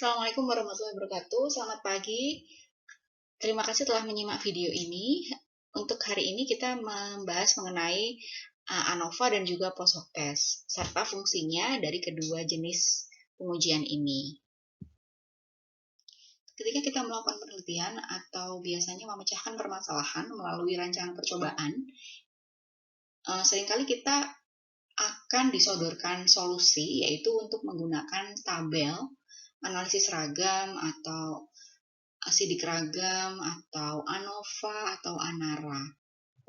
Assalamualaikum warahmatullahi wabarakatuh. Selamat pagi. Terima kasih telah menyimak video ini. Untuk hari ini kita membahas mengenai ANOVA dan juga post hoc test serta fungsinya dari kedua jenis pengujian ini. Ketika kita melakukan penelitian atau biasanya memecahkan permasalahan melalui rancangan percobaan, seringkali kita akan disodorkan solusi, yaitu untuk menggunakan tabel analisis ragam atau sidik ragam atau ANOVA atau ANARA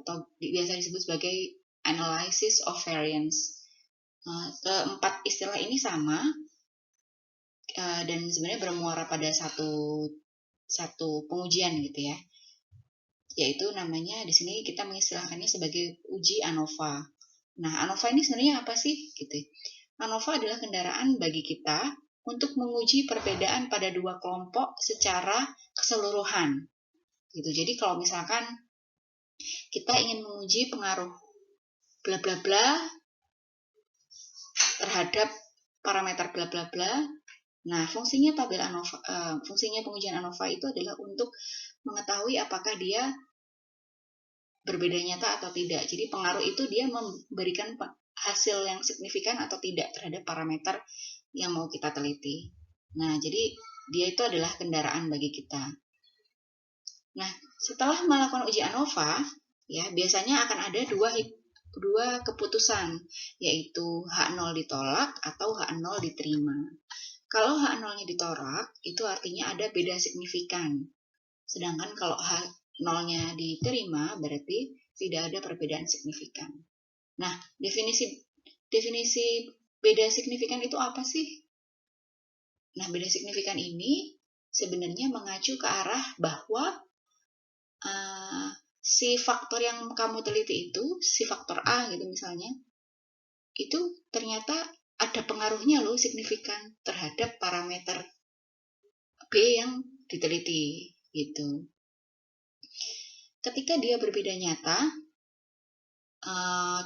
atau biasa disebut sebagai analysis of variance. Keempat istilah ini sama dan sebenarnya bermuara pada satu pengujian gitu ya, yaitu namanya di sini kita mengistilahkannya sebagai uji ANOVA. Nah, ANOVA ini sebenarnya apa sih gitu? ANOVA adalah kendaraan bagi kita untuk menguji perbedaan pada dua kelompok secara keseluruhan. Gitu. Jadi kalau misalkan kita ingin menguji pengaruh bla bla bla terhadap parameter bla bla bla, nah fungsinya tabel ANOVA, fungsinya pengujian ANOVA itu adalah untuk mengetahui apakah dia berbeda nyata atau tidak. Jadi pengaruh itu dia memberikan hasil yang signifikan atau tidak terhadap parameter yang mau kita teliti. Nah, jadi dia itu adalah kendaraan bagi kita. Nah, setelah melakukan uji ANOVA, ya biasanya akan ada dua keputusan, yaitu H0 ditolak atau H0 diterima. Kalau H0-nya ditolak, itu artinya ada beda signifikan. Sedangkan kalau H0-nya diterima, berarti tidak ada perbedaan signifikan. Nah, definisi beda signifikan itu apa sih? Nah, beda signifikan ini sebenarnya mengacu ke arah bahwa si faktor yang kamu teliti itu, si faktor A gitu misalnya, itu ternyata ada pengaruhnya loh signifikan terhadap parameter B yang diteliti gitu. Ketika dia berbeda nyata,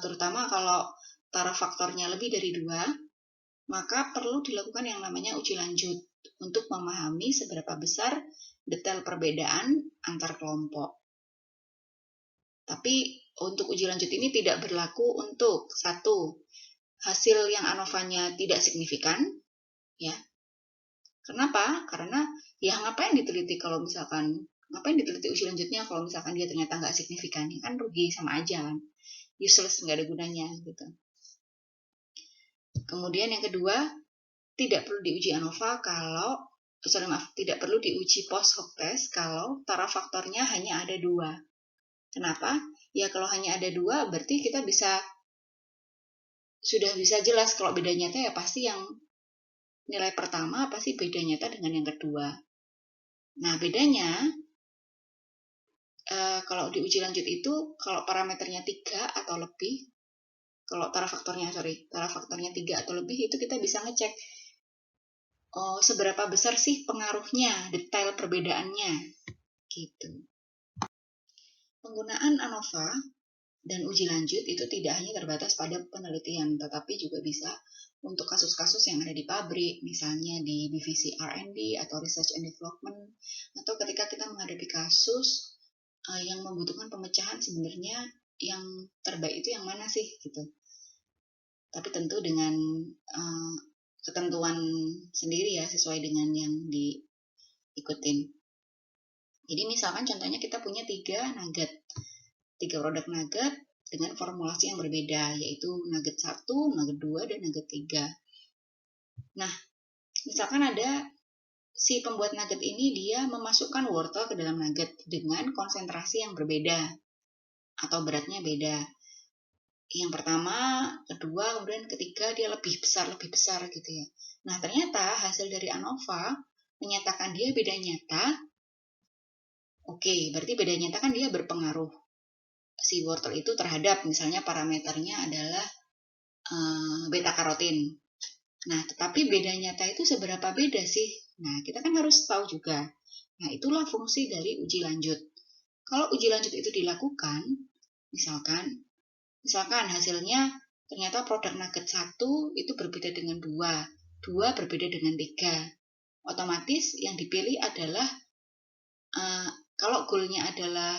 terutama kalau taraf faktornya lebih dari 2, maka perlu dilakukan yang namanya uji lanjut untuk memahami seberapa besar detail perbedaan antar kelompok. Tapi untuk uji lanjut ini tidak berlaku untuk hasil yang ANOVA-nya tidak signifikan, ya. Kenapa? Karena ya ngapain diteliti uji lanjutnya kalau misalkan dia ternyata nggak signifikan, ya kan rugi sama aja kan, useless, nggak ada gunanya gitu. Kemudian yang kedua, tidak perlu diuji ANOVA tidak perlu diuji post hoc test kalau taraf faktornya hanya ada 2. Kenapa? Ya kalau hanya ada 2 berarti kita sudah bisa jelas kalau beda nyata ya pasti yang nilai pertama pasti beda nyata dengan yang kedua. Nah bedanya kalau diuji lanjut itu kalau parameternya 3 atau lebih, kalau taraf faktornya 3 atau lebih, itu kita bisa ngecek seberapa besar sih pengaruhnya, detail perbedaannya gitu. Penggunaan ANOVA dan uji lanjut itu tidak hanya terbatas pada penelitian, tetapi juga bisa untuk kasus-kasus yang ada di pabrik, misalnya di divisi R&D atau Research and Development, atau ketika kita menghadapi kasus yang membutuhkan pemecahan sebenarnya yang terbaik itu yang mana sih gitu. Tapi tentu dengan ketentuan sendiri ya, sesuai dengan yang diikutin. Jadi misalkan contohnya kita punya 3 produk nugget dengan formulasi yang berbeda, yaitu nugget 1, nugget 2, dan nugget 3. Nah, misalkan ada si pembuat nugget ini dia memasukkan wortel ke dalam nugget dengan konsentrasi yang berbeda atau beratnya beda. Yang pertama, kedua, kemudian ketiga dia lebih besar gitu ya. Nah, ternyata hasil dari ANOVA menyatakan dia beda nyata. Oke, berarti beda nyata kan dia berpengaruh si wortel itu terhadap misalnya parameternya adalah beta karotin. Nah, tetapi beda nyata itu seberapa beda sih? Nah, kita kan harus tahu juga. Nah, itulah fungsi dari uji lanjut. Kalau uji lanjut itu dilakukan, misalkan hasilnya ternyata produk nugget 1 itu berbeda dengan 2 berbeda dengan 3. otomatis yang dipilih adalah kalau goalnya adalah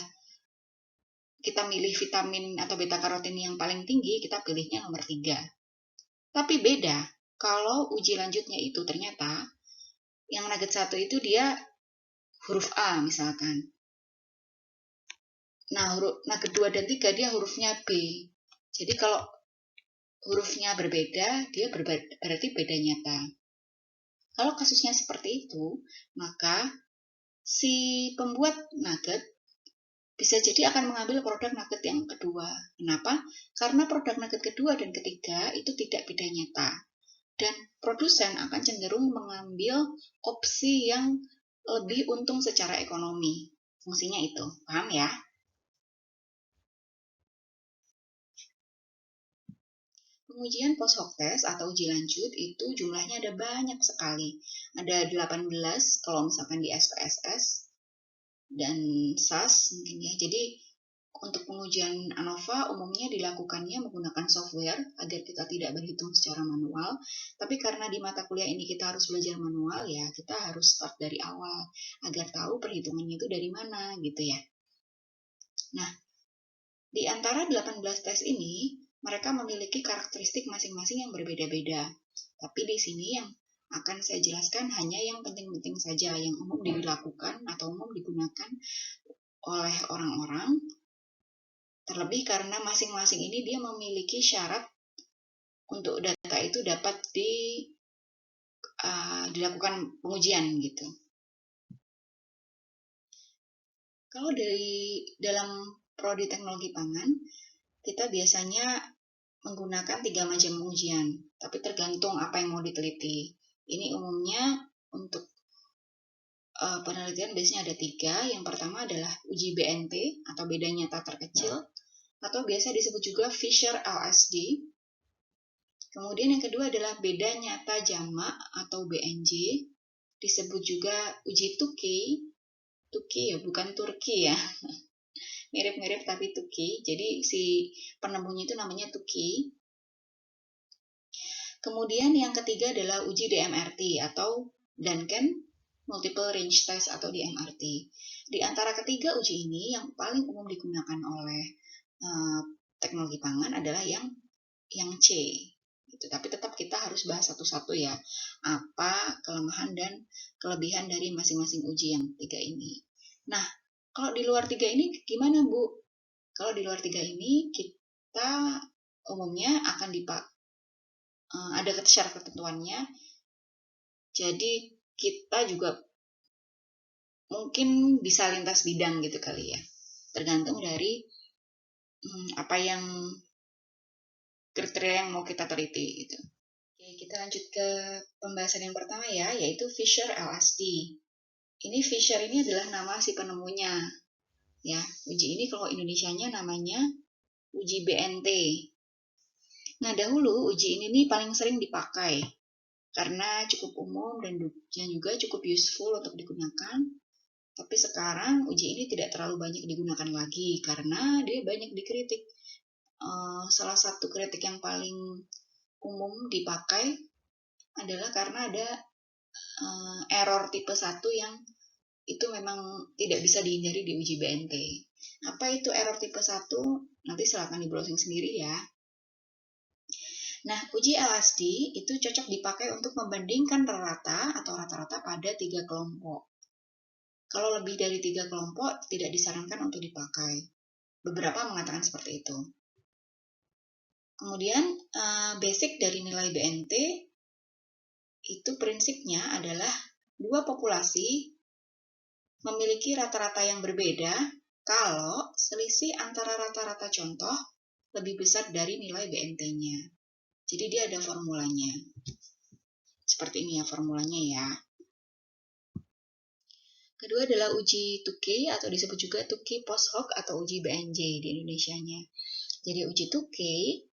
kita milih vitamin atau beta karotin yang paling tinggi, kita pilihnya nomor 3. Tapi beda, kalau uji lanjutnya itu ternyata yang nugget 1 itu dia huruf A misalkan. Nah, nugget 2 dan 3 dia hurufnya B. Jadi kalau hurufnya berbeda, dia berarti beda nyata. Kalau kasusnya seperti itu, maka si pembuat nugget bisa jadi akan mengambil produk nugget yang kedua. Kenapa? Karena produk nugget kedua dan ketiga itu tidak beda nyata. Dan produsen akan cenderung mengambil opsi yang lebih untung secara ekonomi. Fungsinya itu, paham ya? Pengujian post hoc test atau uji lanjut itu jumlahnya ada banyak sekali. Ada 18 kalau misalkan di SPSS dan SAS mungkin ya. Jadi untuk pengujian ANOVA umumnya dilakukannya menggunakan software agar kita tidak berhitung secara manual. Tapi karena di mata kuliah ini kita harus belajar manual ya, kita harus start dari awal agar tahu perhitungannya itu dari mana gitu ya. Nah, di antara 18 tes ini, mereka memiliki karakteristik masing-masing yang berbeda-beda. Tapi di sini yang akan saya jelaskan hanya yang penting-penting saja, yang umum dilakukan atau umum digunakan oleh orang-orang. Terlebih karena masing-masing ini dia memiliki syarat untuk data itu dapat dilakukan pengujian gitu. Kalau dalam prodi teknologi pangan, kita biasanya menggunakan 3 macam pengujian, tapi tergantung apa yang mau diteliti. Ini umumnya untuk penelitian biasanya ada 3. Yang pertama adalah uji BNT atau beda nyata terkecil, atau biasa disebut juga Fisher LSD. Kemudian yang kedua adalah beda nyata jamak atau BNJ, disebut juga uji Tukey ya, bukan Turki ya. Mirip-mirip tapi Tukey. Jadi si penemunya itu namanya Tukey. Kemudian yang ketiga adalah uji DMRT atau Duncan Multiple Range Test atau DMRT. Di antara ketiga uji ini yang paling umum digunakan oleh teknologi pangan adalah yang C. Gitu. Tapi tetap kita harus bahas satu-satu ya, apa kelemahan dan kelebihan dari masing-masing uji yang 3 ini. Nah, kalau di luar 3 ini gimana Bu? Kalau di luar 3 ini kita umumnya akan ada syarat ketentuannya. Jadi kita juga mungkin bisa lintas bidang gitu kali ya. Tergantung dari apa yang kriteria yang mau kita teliti gitu. Oke, kita lanjut ke pembahasan yang pertama ya, yaitu Fisher LSD. Ini Fisher ini adalah nama si penemunya. Ya, uji ini kalau Indonesianya namanya uji BNT. Nah, dahulu uji ini nih paling sering dipakai karena cukup umum dan juga cukup useful untuk digunakan. Tapi sekarang uji ini tidak terlalu banyak digunakan lagi karena dia banyak dikritik. Salah satu kritik yang paling umum dipakai adalah karena ada error tipe 1 yang itu memang tidak bisa dihindari di uji BNT. Apa itu error tipe 1? Nanti silakan di browsing sendiri ya. Nah, uji LSD itu cocok dipakai untuk membandingkan rata atau rata-rata pada 3 kelompok. Kalau lebih dari 3 kelompok, tidak disarankan untuk dipakai. Beberapa mengatakan seperti itu. Kemudian, basic dari nilai BNT itu prinsipnya adalah dua populasi memiliki rata-rata yang berbeda kalau selisih antara rata-rata contoh lebih besar dari nilai BNT-nya. Jadi dia ada formulanya. Seperti ini ya formulanya ya. Kedua adalah uji Tukey atau disebut juga Tukey post hoc atau uji BNJ di Indonesianya. Jadi uji Tukey,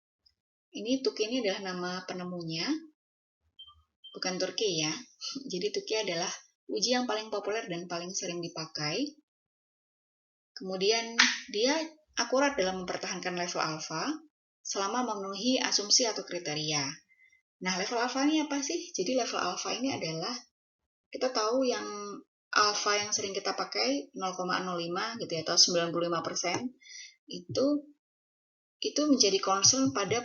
Tukey ini adalah nama penemunya, bukan Turki ya. Jadi Tukey adalah uji yang paling populer dan paling sering dipakai. Kemudian dia akurat dalam mempertahankan level alfa selama memenuhi asumsi atau kriteria. Nah, level alfa ini apa sih? Jadi level alfa ini adalah kita tahu yang alfa yang sering kita pakai 0,05 gitu ya, atau 95% itu menjadi concern pada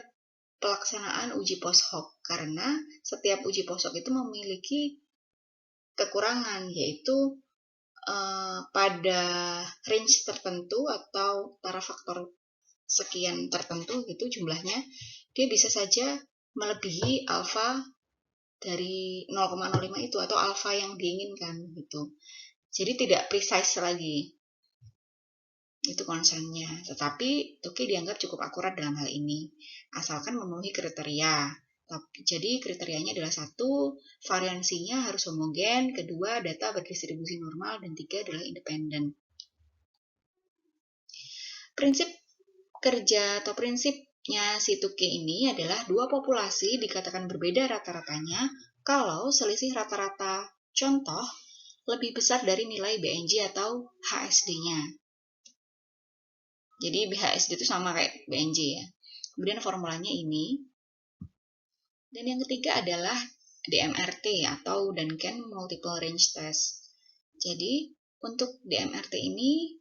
pelaksanaan uji post hoc, karena setiap uji post hoc itu memiliki kekurangan, yaitu pada range tertentu atau antara faktor sekian tertentu gitu jumlahnya, dia bisa saja melebihi alfa dari 0,05 itu atau alfa yang diinginkan gitu. Jadi tidak precise lagi. Itu concernnya. Tetapi Tuki dianggap cukup akurat dalam hal ini, asalkan memenuhi kriteria. Jadi kriterianya adalah 1, variansinya harus homogen, 2, data berdistribusi normal, dan 3 adalah independen. Prinsip kerja atau prinsipnya si Tuki ini adalah dua populasi dikatakan berbeda rata-ratanya kalau selisih rata-rata contoh lebih besar dari nilai BNJ atau HSD-nya. Jadi BHSD itu sama kayak BNJ ya. Kemudian formulanya ini. Dan yang ketiga adalah DMRT atau Duncan Multiple Range Test. Jadi untuk DMRT ini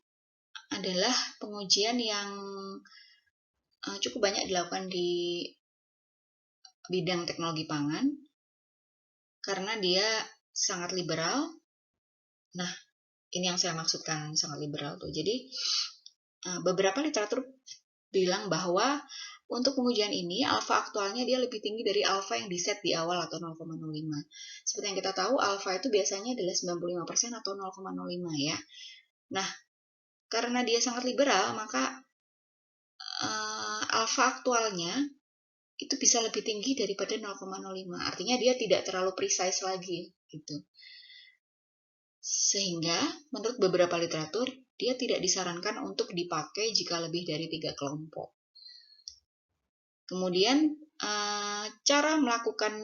adalah pengujian yang cukup banyak dilakukan di bidang teknologi pangan karena dia sangat liberal. Nah, ini yang saya maksudkan sangat liberal tuh. Jadi beberapa literatur bilang bahwa untuk pengujian ini alfa aktualnya dia lebih tinggi dari alfa yang diset di awal atau 0,05. Seperti yang kita tahu alfa itu biasanya adalah 95% atau 0,05 ya. Nah, karena dia sangat liberal maka alfa aktualnya itu bisa lebih tinggi daripada 0,05. Artinya dia tidak terlalu precise lagi gitu. Sehingga menurut beberapa literatur dia tidak disarankan untuk dipakai jika lebih dari 3 kelompok. Kemudian cara melakukan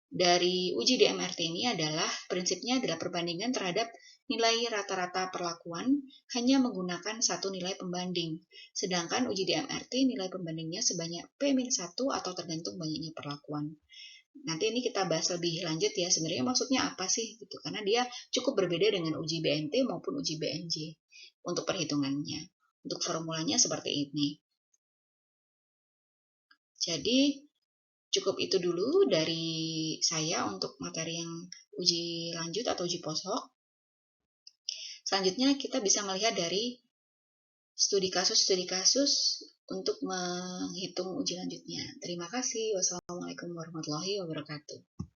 dari uji DMRT ini adalah prinsipnya adalah perbandingan terhadap nilai rata-rata perlakuan hanya menggunakan satu nilai pembanding. Sedangkan uji DMRT nilai pembandingnya sebanyak P-1 atau tergantung banyaknya perlakuan. Nanti ini kita bahas lebih lanjut ya, sebenarnya maksudnya apa sih gitu, karena dia cukup berbeda dengan uji BNT maupun uji BNJ untuk perhitungannya. Untuk formulanya seperti ini. Jadi cukup itu dulu dari saya untuk materi yang uji lanjut atau uji post hoc. Selanjutnya kita bisa melihat dari studi kasus untuk menghitung uji lanjutnya. Terima kasih. Wassalamualaikum warahmatullahi wabarakatuh.